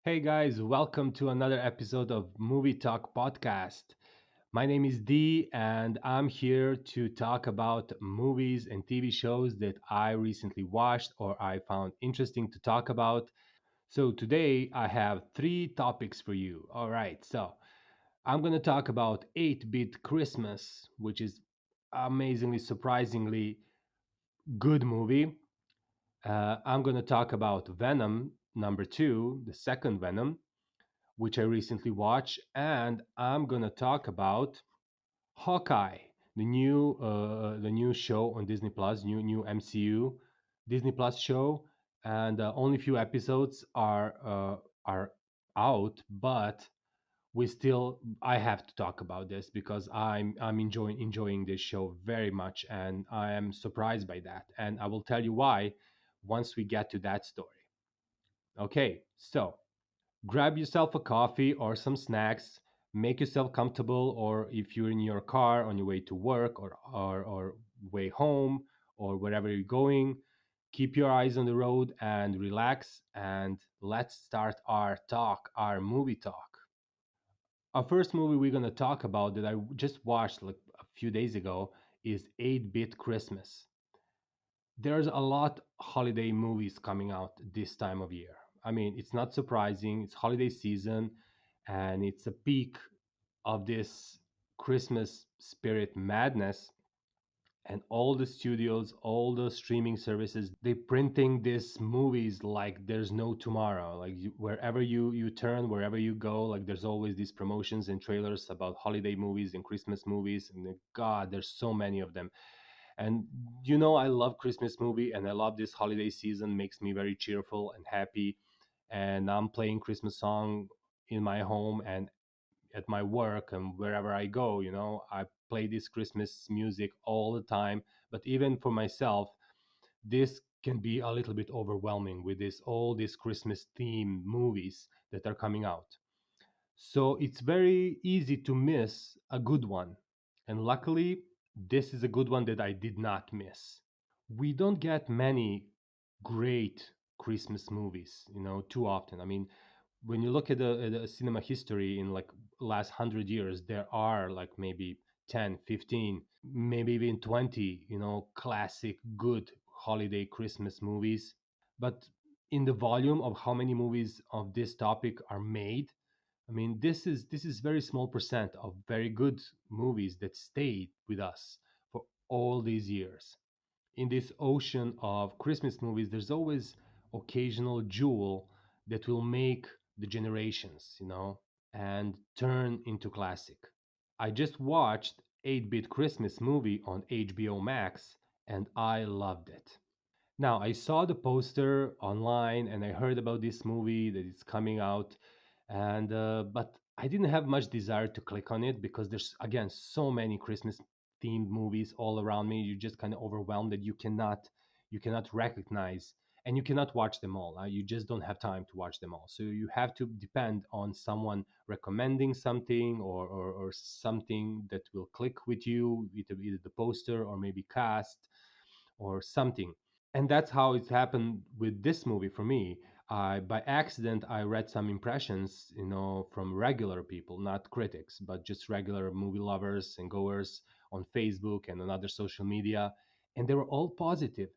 Hey guys, welcome to another episode of Movie Talk Podcast. My name is Dee, and I'm here to talk about movies and TV shows that I recently watched or I found interesting to talk about. So today I have three topics for you. All right, so I'm going to talk about 8-Bit Christmas, which is amazingly, surprisingly good movie. I'm going to talk about Venom number two, the second Venom, which I recently watched, and I'm gonna talk about Hawkeye, the new show on Disney Plus, new MCU Disney Plus show, and only few episodes are out, but we still I have to talk about this because I'm enjoying this show very much, and I am surprised by that, and I will tell you why once we get to that story. Okay, so grab yourself a coffee or some snacks, make yourself comfortable, or if you're in your car on your way to work or way home or wherever you're going, keep your eyes on the road and relax. And let's start our movie talk. Our first movie we're going to talk about that I just watched like a few days ago is 8-Bit Christmas. There's a lot holiday movies coming out this time of year. I mean, it's not surprising. It's holiday season and it's a peak of this Christmas spirit madness, and all the studios, all the streaming services, they printing these movies like there's no tomorrow. Like wherever you turn, wherever you go, like there's always these promotions and trailers about holiday movies and Christmas movies, and God, there's so many of them. And I love Christmas movie, and I love this holiday season. Makes me very cheerful and happy. And I'm playing Christmas song in my home and at my work and wherever I go. I play this Christmas music all the time. But even for myself, this can be a little bit overwhelming with this all these Christmas themed movies that are coming out. So it's very easy to miss a good one. And luckily, this is a good one that I did not miss. We don't get many great Christmas movies, too often. I mean, when you look at the cinema history in like last 100 years, there are like maybe 10, 15, maybe even 20, classic good holiday Christmas movies. But in the volume of how many movies of this topic are made, I mean, this is very small percent of very good movies that stayed with us for all these years. In this ocean of Christmas movies, there's always occasional jewel that will make the generations, and turn into classic. I just watched 8-Bit Christmas movie on HBO Max and I loved it. Now, I saw the poster online and I heard about this movie that it's coming out, and but I didn't have much desire to click on it because there's again so many Christmas themed movies all around me. You're just kind of overwhelmed that you cannot recognize and you cannot watch them all. You just don't have time to watch them all. So you have to depend on someone recommending something or something that will click with you, either the poster or maybe cast or something. And that's how it's happened with this movie for me. By accident, I read some impressions, from regular people, not critics, but just regular movie lovers and goers on Facebook and on other social media, and they were all positive.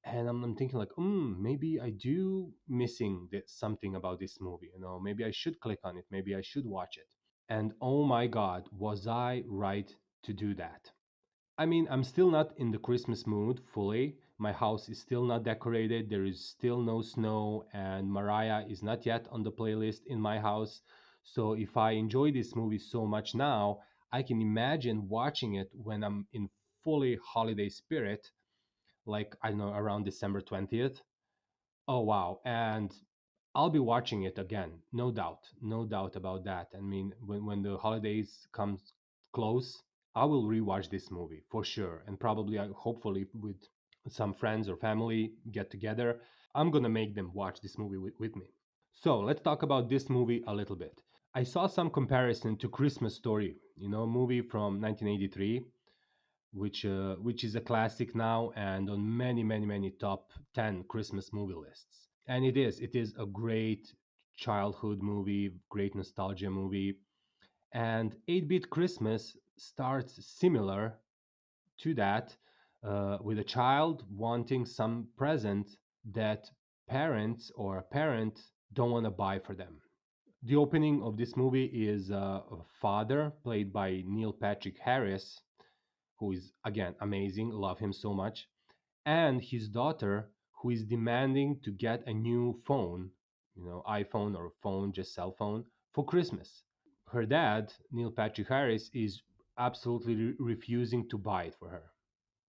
And I'm thinking like, maybe I do missing something about this movie. Maybe I should click on it. Maybe I should watch it. And oh my God, was I right to do that? I mean, I'm still not in the Christmas mood fully. My house is still not decorated. There is still no snow, and Mariah is not yet on the playlist in my house. So, if I enjoy this movie so much now, I can imagine watching it when I'm in fully holiday spirit, like, I don't know, around December 20th. Oh, wow. And I'll be watching it again, no doubt, no doubt about that. I mean, when the holidays come close, I will rewatch this movie for sure, and probably, hopefully, with some friends or family get together, I'm gonna make them watch this movie with me. So let's talk about this movie a little bit. I saw some comparison to Christmas Story, movie from 1983, which is a classic now and on many, many, many top 10 Christmas movie lists. And it is a great childhood movie, great nostalgia movie. And 8-Bit Christmas starts similar to that, with a child wanting some present that parents or a parent don't want to buy for them. The opening of this movie is a father played by Neil Patrick Harris, who is again amazing, love him so much, and his daughter who is demanding to get a new phone, iPhone or phone, just cell phone, for Christmas. Her dad, Neil Patrick Harris, is absolutely refusing to buy it for her.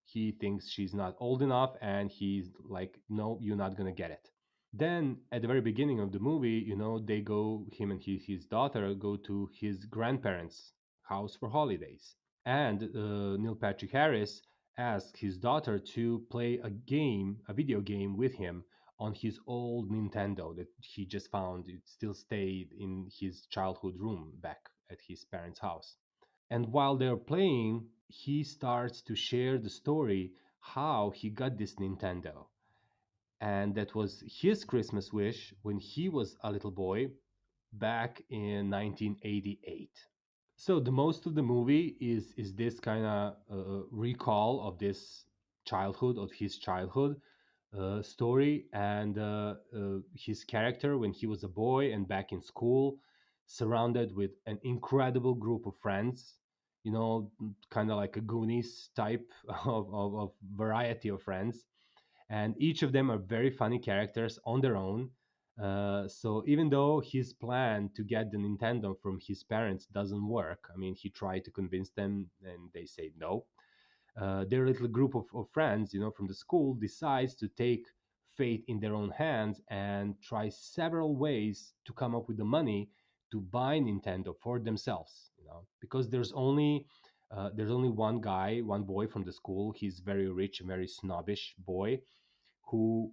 He thinks she's not old enough, and he's like, no, you're not going to get it. Then at the very beginning of the movie, they go, him and his daughter go to his grandparents' house for holidays. And Neil Patrick Harris asked his daughter to play a video game with him on his old Nintendo that he just found. It still stayed in his childhood room back at his parents' house. And while they're playing, he starts to share the story how he got this Nintendo. And that was his Christmas wish when he was a little boy back in 1988. So the most of the movie is this kind of recall of this childhood, of his childhood story, and his character when he was a boy and back in school, surrounded with an incredible group of friends. Kind of like a Goonies type of variety of friends, and each of them are very funny characters on their own. So even though his plan to get the Nintendo from his parents doesn't work, I mean, he tried to convince them, and they say no. Their little group of friends, from the school, decides to take fate in their own hands and try several ways to come up with the money to buy Nintendo for themselves. Because there's only one guy, one boy from the school. He's very rich, very snobbish boy who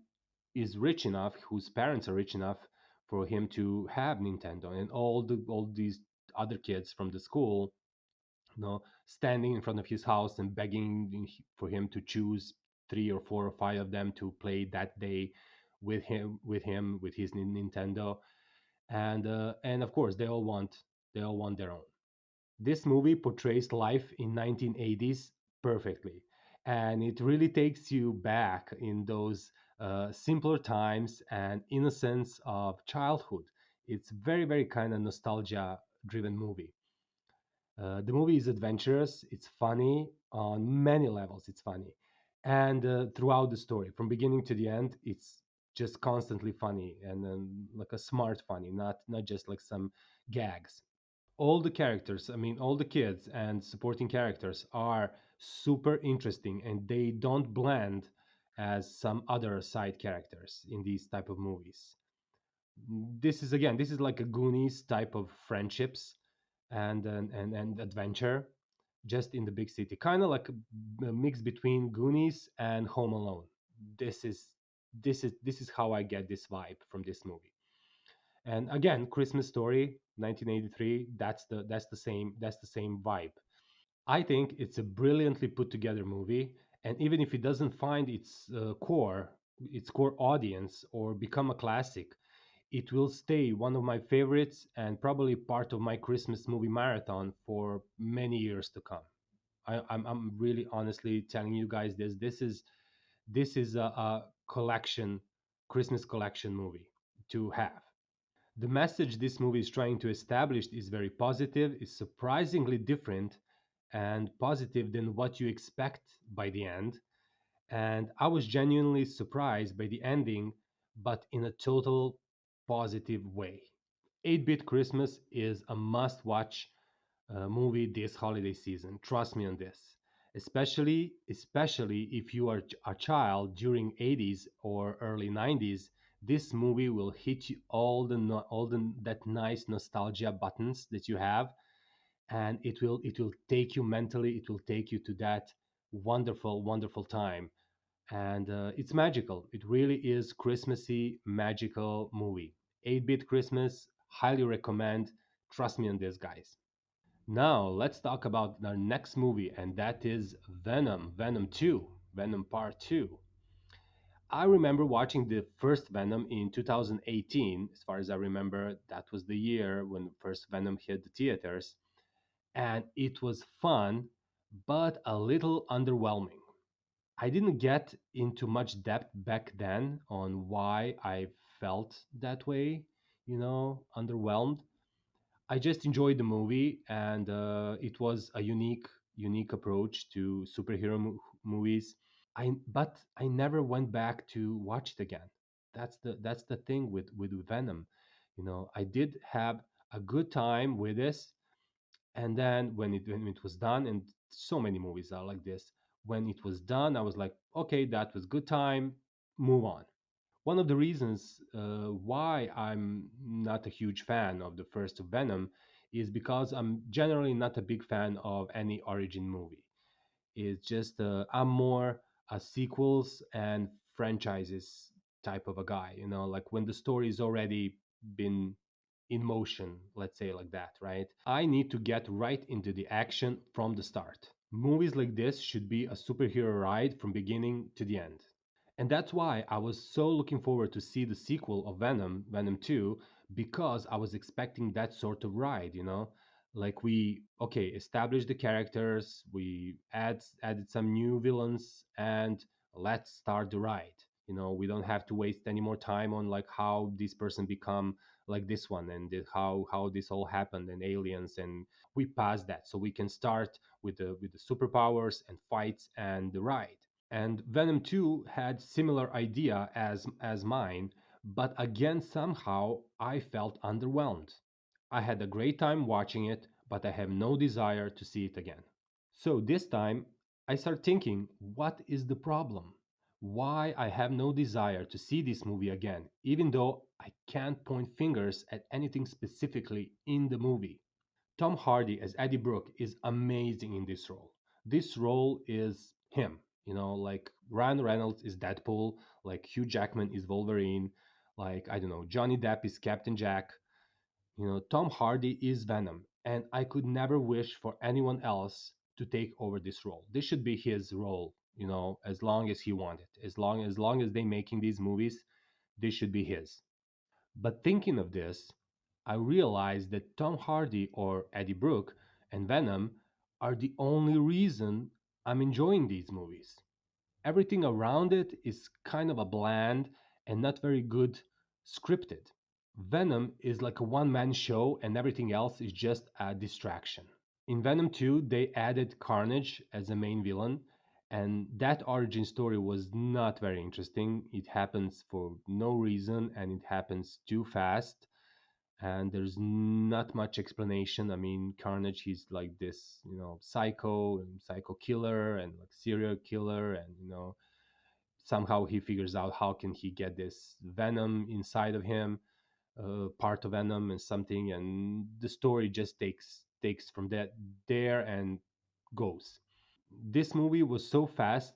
is rich enough, whose parents are rich enough for him to have Nintendo, and all these other kids from the school, standing in front of his house and begging for him to choose three or four or five of them to play that day with his Nintendo, and of course they all want their own. This movie portrays life in 1980s perfectly, and it really takes you back in those simpler times and innocence of childhood. It's very, very kind of nostalgia driven movie. The movie is adventurous, it's funny on many levels, it's funny. And throughout the story, from beginning to the end, it's just constantly funny, and like a smart funny, not just like some gags. All the characters, I mean, all the kids and supporting characters are super interesting, and they don't blend as some other side characters in these type of movies. This is like a Goonies type of friendships and adventure, just in the big city, kind of like a mix between Goonies and Home Alone. This is this is this is how I get this vibe from this movie. And again, Christmas Story, 1983. That's the same vibe. I think it's a brilliantly put together movie, and even if it doesn't find its core audience or become a classic, it will stay one of my favorites and probably part of my Christmas movie marathon for many years to come. I'm really honestly telling you guys this. This is a collection, Christmas collection movie to have. The message this movie is trying to establish is very positive, is surprisingly different and positive than what you expect by the end. And I was genuinely surprised by the ending, but in a total positive way. 8-Bit Christmas is a must watch movie this holiday season. Trust me on this. Especially if you are a child during 80s or early 90s, this movie will hit you all the that nice nostalgia buttons that you have, and it will take you mentally, it will take you to that wonderful, wonderful time. And it's magical. It really is Christmassy, magical movie. 8-Bit Christmas, highly recommend. Trust me on this, guys. Now, let's talk about our next movie, and that is Venom, Venom 2, Venom Part 2. I remember watching the first Venom in 2018. As far as I remember, that was the year when the first Venom hit the theaters, and it was fun, but a little underwhelming. I didn't get into much depth back then on why I felt that way, underwhelmed. I just enjoyed the movie, and it was a unique approach to superhero movies. But I never went back to watch it again. That's the thing with Venom. I did have a good time with this, and then when it was done, and so many movies are like this. When it was done, I was like, okay, that was good time. Move on. One of the reasons why I'm not a huge fan of the first Venom is because I'm generally not a big fan of any origin movie. It's just I'm more a sequels and franchises type of a guy. Like when the story's already been in motion, let's say like that, right? I need to get right into the action from the start. Movies like this should be a superhero ride from beginning to the end. And that's why I was so looking forward to see the sequel of Venom, Venom 2, because I was expecting that sort of ride. Like we okay, established the characters, we added some new villains, and let's start the ride. We don't have to waste any more time on like how this person become like this one, and how this all happened, and aliens, and we passed that, so we can start with the superpowers and fights and the ride. And Venom 2 had similar idea as mine, but again somehow I felt underwhelmed. I had a great time watching it, but I have no desire to see it again. So this time I start thinking, what is the problem? Why I have no desire to see this movie again, even though I can't point fingers at anything specifically in the movie. Tom Hardy as Eddie Brooke is amazing in this role. This role is him, like Ryan Reynolds is Deadpool, like Hugh Jackman is Wolverine, like I don't know, Johnny Depp is Captain Jack. Tom Hardy is Venom, and I could never wish for anyone else to take over this role. This should be his role, as long as he wanted. As long as they making these movies, this should be his. But thinking of this, I realized that Tom Hardy or Eddie Brooke and Venom are the only reason I'm enjoying these movies. Everything around it is kind of a bland and not very good scripted. Venom is like a one man show, and everything else is just a distraction. In Venom 2, they added Carnage as a main villain, and that origin story was not very interesting. It happens for no reason, and it happens too fast, and there's not much explanation. I mean, Carnage, he's like this, psycho killer and like serial killer, and somehow he figures out how can he get this venom inside of him, part of Venom and something, and the story just takes from that there and goes. This movie was so fast,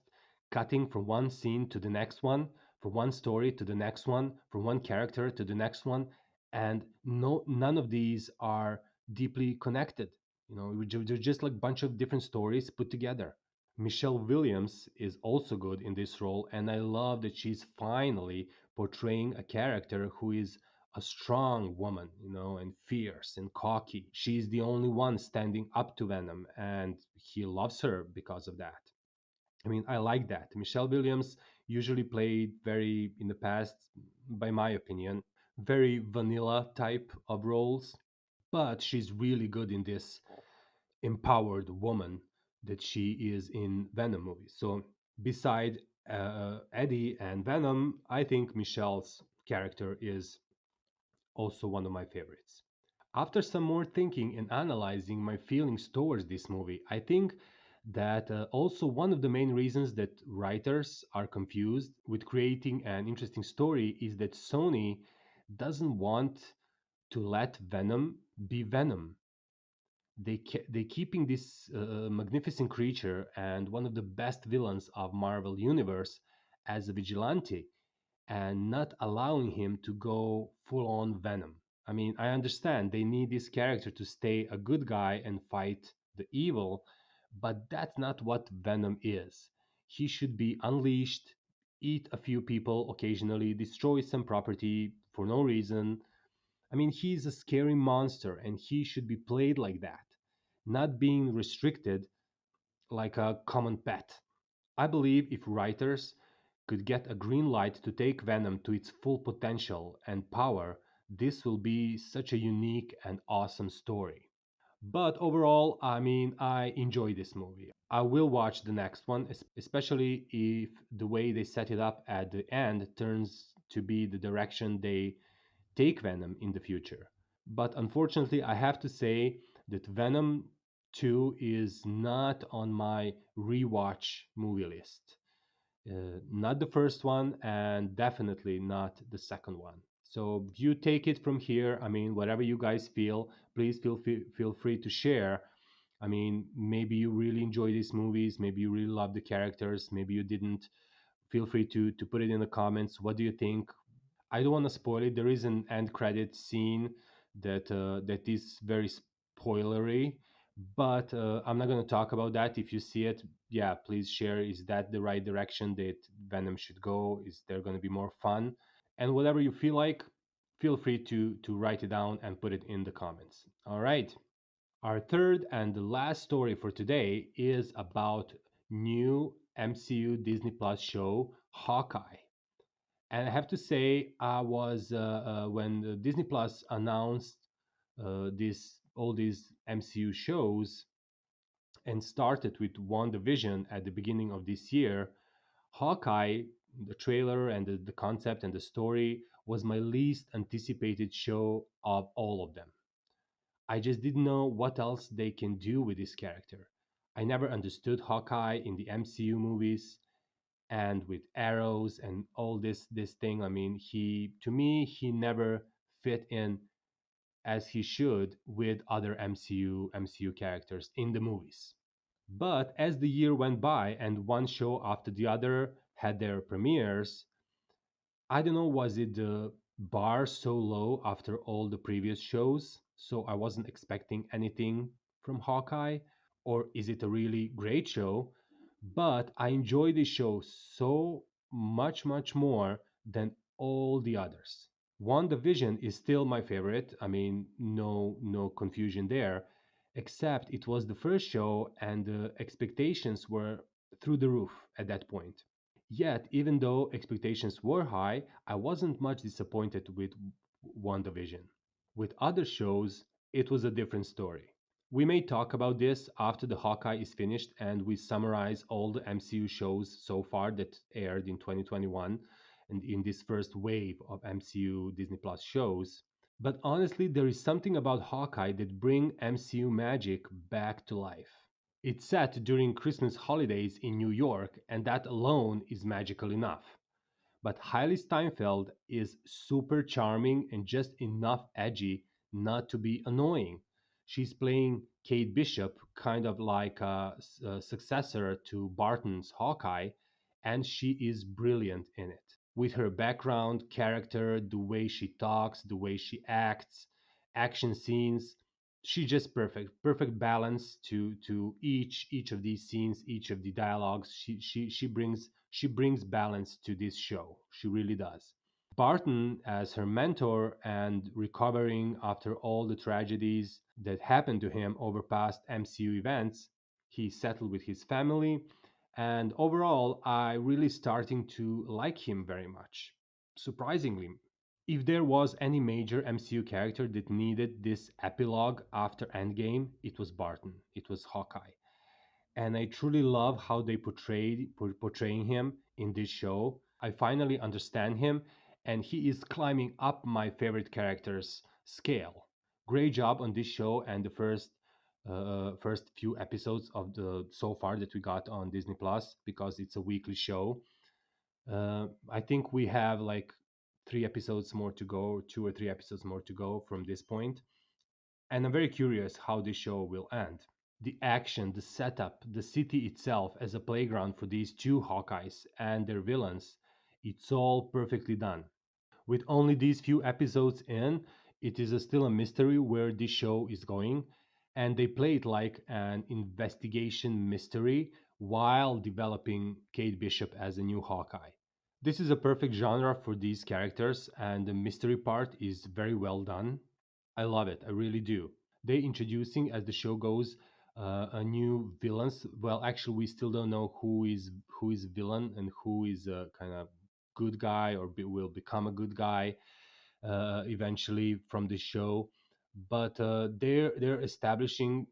cutting from one scene to the next one, from one story to the next one, from one character to the next one, and none of these are deeply connected. They're just like a bunch of different stories put together. Michelle Williams is also good in this role, and I love that she's finally portraying a character who is a strong woman, and fierce and cocky. She's the only one standing up to Venom, and he loves her because of that. I mean, I like that. Michelle Williams usually played very, in the past, by my opinion, very vanilla type of roles, but she's really good in this empowered woman that she is in Venom movies. So beside Eddie and Venom, I think Michelle's character is also one of my favorites. After some more thinking and analyzing my feelings towards this movie, I think that also one of the main reasons that writers are confused with creating an interesting story is that Sony doesn't want to let Venom be Venom. They keeping this magnificent creature and one of the best villains of Marvel universe as a vigilante, and not allowing him to go full on Venom. I mean, I understand they need this character to stay a good guy and fight the evil, but that's not what Venom is. He should be unleashed, eat a few people occasionally, destroy some property for no reason. I mean, he's a scary monster and he should be played like that, not being restricted like a common pet. I believe if writers could get a green light to take Venom to its full potential and power, this will be such a unique and awesome story. But overall, I mean, I enjoy this movie. I will watch the next one, especially if the way they set it up at the end turns to be the direction they take Venom in the future. But unfortunately, I have to say that Venom 2 is not on my rewatch movie list. Not the first one, and definitely not the second one. So you take it from here. I mean, whatever you guys feel, please feel free to share. I mean, maybe you really enjoy these movies, maybe you really love the characters, maybe you didn't. Feel free to put it in the comments. What do you think? I don't want to spoil it. There is an end credit scene that is very spoilery, but I'm not going to talk about that. If you see it, yeah, please share. Is that the right direction that Venom should go? Is there going to be more fun? And whatever you feel like, feel free to write it down and put it in the comments. All right. Our third and the last story for today is about new MCU Disney Plus show Hawkeye. And I have to say, I was when Disney Plus announced this all these MCU shows and started with WandaVision at the beginning of this year. Hawkeye, the trailer and the concept and the story was my least anticipated show of all of them. I just didn't know what else they can do with this character. I never understood Hawkeye in the MCU movies and with arrows and all this thing. I mean, he to me he never fit in as he should with other MCU characters in the movies. But as the year went by and one show after the other had their premieres, I don't know, was it the bar so low after all the previous shows, so I wasn't expecting anything from Hawkeye? Or is it a really great show? But I enjoy this show so much more than all the others. WandaVision is still my favorite. I mean, no confusion there, except it was the first show and the expectations were through the roof at that point. Yet, even though expectations were high, I wasn't much disappointed with WandaVision. With other shows, it was a different story. We may talk about this after the Hawkeye is finished and we summarize all the MCU shows so far that aired in 2021 and in this first wave of MCU Disney Plus shows. But honestly, there is something about Hawkeye that bring MCU magic back to life. It's set during Christmas holidays in New York, and that alone is magical enough. But Hailey Steinfeld is super charming and just enough edgy not to be annoying. She's playing Kate Bishop, kind of like a successor to Barton's Hawkeye, and she is brilliant in it. With her background, character, the way she talks, the way she acts, action scenes, she's just perfect. Perfect balance to each of these scenes, each of the dialogues. She brings balance to this show. She really does. Barton as her mentor and recovering after all the tragedies that happened to him over past MCU events, he settled with his family, and overall, I really starting to like him very much. Surprisingly, if there was any major MCU character that needed this epilogue after Endgame, it was Barton. It was Hawkeye. And I truly love how they portraying him in this show. I finally understand him, and he is climbing up my favorite characters scale. Great job on this show and the first few episodes of the so far that we got on Disney Plus because it's a weekly show. I think we have like 3 episodes more to go, 2 or 3 episodes more to go from this point, and I'm very curious how this show will end. The action, the setup, the city itself as a playground for these two Hawkeyes and their villains, it's all perfectly done. With only these few episodes in, it is still a mystery where this show is going, and they play it like an investigation mystery while developing Kate Bishop as a new Hawkeye. This is a perfect genre for these characters, and the mystery part is very well done. I love it. I really do. They introducing as the show goes a new villains. Well, actually, we still don't know who is villain and who is a kind of good guy or will become a good guy eventually from the show. But they're establishing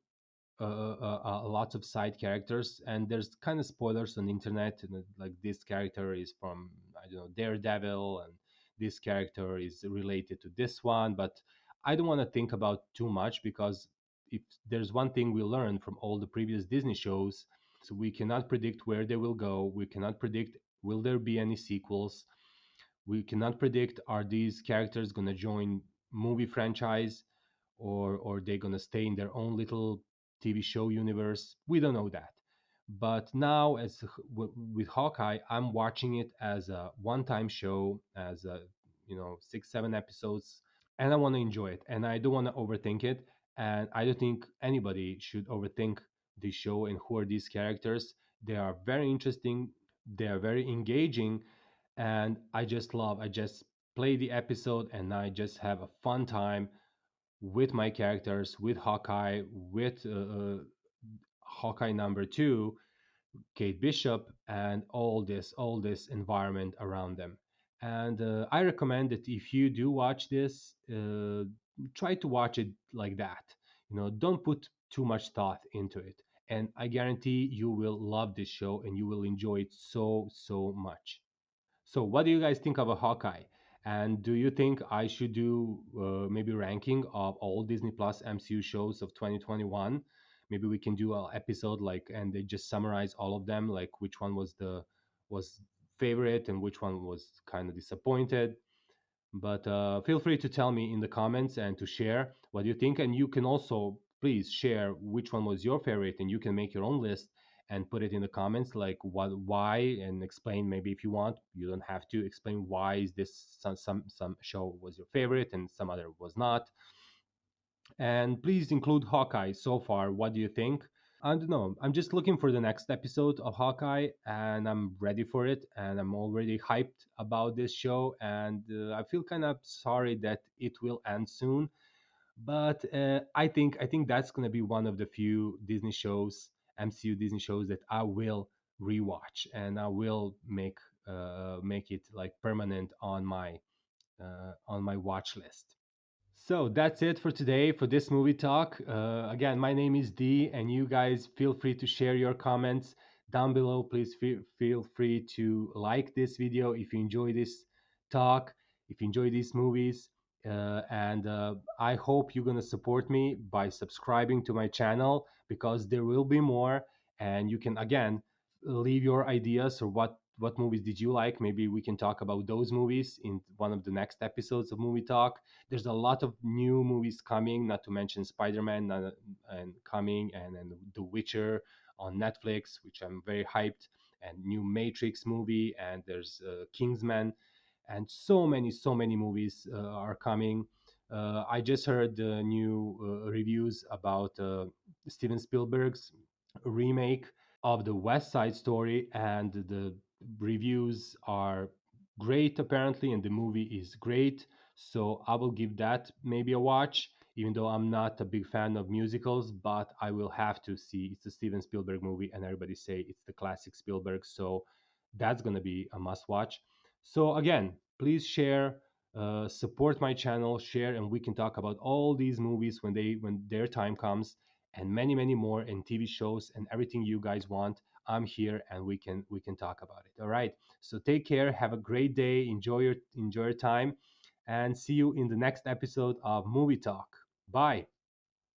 lots of side characters, and there's kind of spoilers on the internet, and like this character is from, I don't know, Daredevil, and this character is related to this one. But I don't want to think about too much, because if there's one thing we learned from all the previous Disney shows, so we cannot predict where they will go. We cannot predict will there be any sequels. We cannot predict are these characters going to join movie franchise, or they're going to stay in their own little TV show universe. We don't know that. But now, with Hawkeye, I'm watching it as a one-time show, as a, 6 7 episodes, and I want to enjoy it, and I don't want to overthink it, and I don't think anybody should overthink the show and who are these characters. They are very interesting, they are very engaging, and I just play the episode and I just have a fun time with my characters, with Hawkeye, with Hawkeye number two, Kate Bishop, and all this environment around them. And I recommend that if you do watch this, try to watch it like that. Don't put too much thought into it, and I guarantee you will love this show and you will enjoy it so much. So, what do you guys think about Hawkeye? And do you think I should do maybe ranking of all Disney Plus MCU shows of 2021? Maybe we can do an episode like, and they just summarize all of them, like which one was favorite and which one was kind of disappointed. But feel free to tell me in the comments and to share what you think. And you can also please share which one was your favorite, and you can make your own list and put it in the comments, like why, and explain. Maybe if you want, you don't have to explain why is this some show was your favorite and some other was not. And please include Hawkeye so far. What do you think? I don't know. I'm just looking for the next episode of Hawkeye, and I'm ready for it. And I'm already hyped about this show. And I feel kind of sorry that it will end soon. But I think that's gonna be one of the few Disney shows, MCU Disney shows, that I will rewatch, and I will make it like permanent on my watch list. So that's it for today for this movie talk. Again, my name is D, and you guys feel free to share your comments down below. Please feel free to like this video if you enjoy this talk, if you enjoy these movies. And I hope you're going to support me by subscribing to my channel, because there will be more. And you can, again, leave your ideas, or what movies did you like. Maybe we can talk about those movies in one of the next episodes of Movie Talk. There's a lot of new movies coming, not to mention Spider-Man and coming, and The Witcher on Netflix, which I'm very hyped, and new Matrix movie, and there's Kingsman, and so many movies are coming. I just heard new reviews about Steven Spielberg's remake of the West Side Story, and the reviews are great apparently, and the movie is great. So I will give that maybe a watch, even though I'm not a big fan of musicals. But I will have to see. It's a Steven Spielberg movie, and everybody say it's the classic Spielberg. So that's gonna be a must watch. So again, please share. Support my channel, share, and we can talk about all these movies when their time comes, and many more, and TV shows and everything you guys want. I'm here, and we can talk about it. All right. So take care. Have a great day. Enjoy your time, and see you in the next episode of Movie Talk. Bye.